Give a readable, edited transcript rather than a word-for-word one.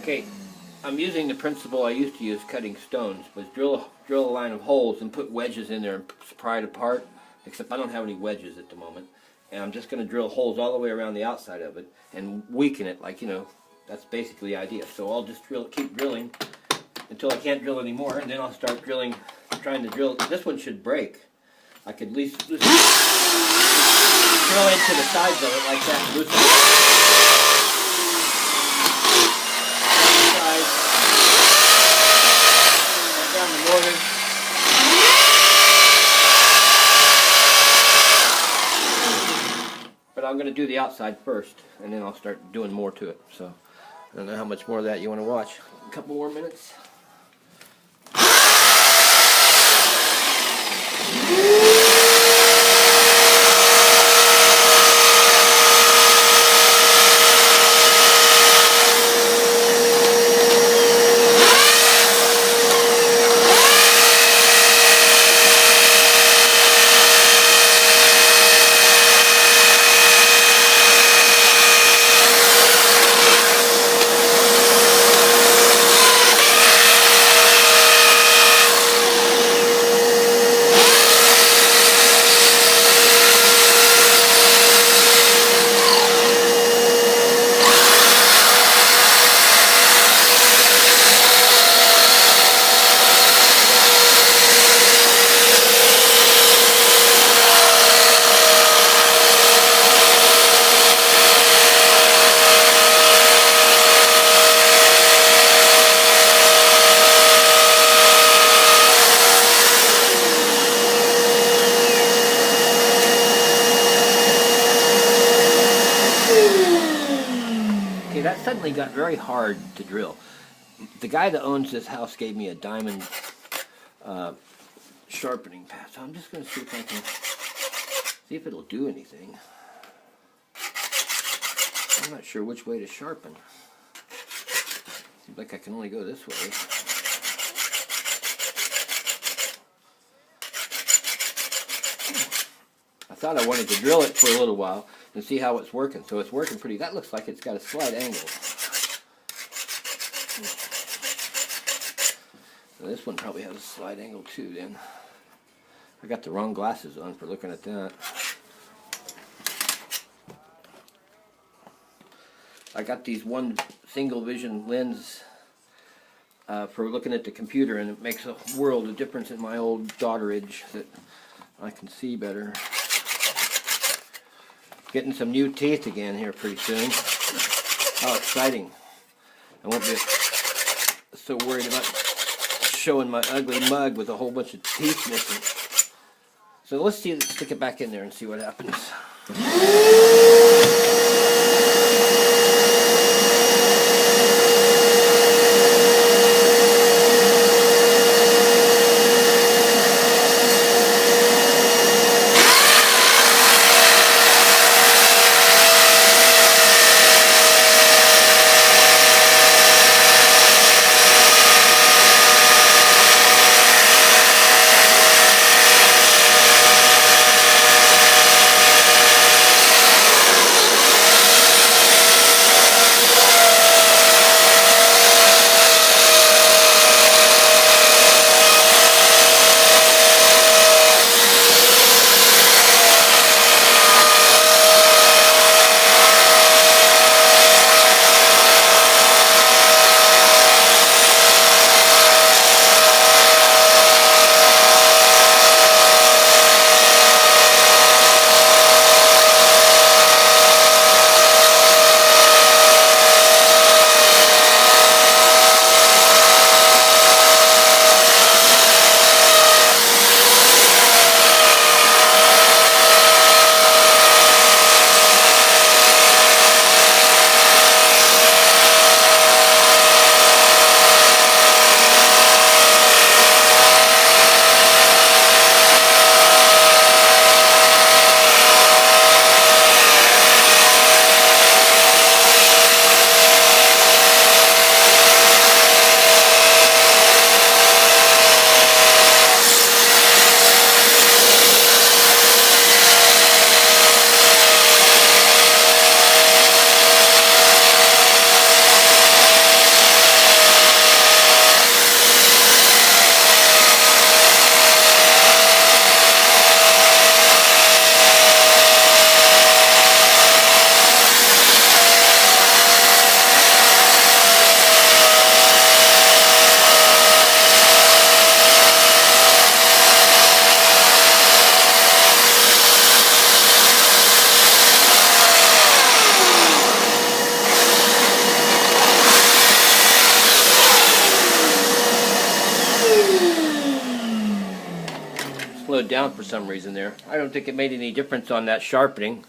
Okay, I'm using the principle I used to use cutting stones, was drill a line of holes and put wedges in there and pry it apart, except I don't have any wedges at the moment. And I'm just going to drill holes all the way around the outside of it and weaken it, like, you know, that's basically the idea. So I'll just keep drilling until I can't drill anymore, and then I'll start drilling, trying to drill. This one should break. I could at least drill into the sides of it like that and loosen it. Down the mortar. But I'm going to do the outside first, and then I'll start doing more to it. So I don't know how much more of that you want to watch. A couple more minutes. Okay, that suddenly got very hard to drill. The guy that owns this house gave me a diamond sharpening pad, so I'm just going to see if I can see if it'll do anything. I'm not sure which way to sharpen. Seems like I can only go this way. I thought I wanted to drill it for a little while and see how it's working. So it's working pretty. That looks like it's got a slight angle. So this one probably has a slight angle too then. I got the wrong glasses on for looking at that. I got these one single vision lens for looking at the computer, and it makes a world of difference in my old daughterage that I can see better. Getting some new teeth again here pretty soon. How exciting. I won't be so worried about showing my ugly mug with a whole bunch of teeth missing. So let's stick it back in there and see what happens. slowed down for some reason there. I don't think it made any difference on that sharpening.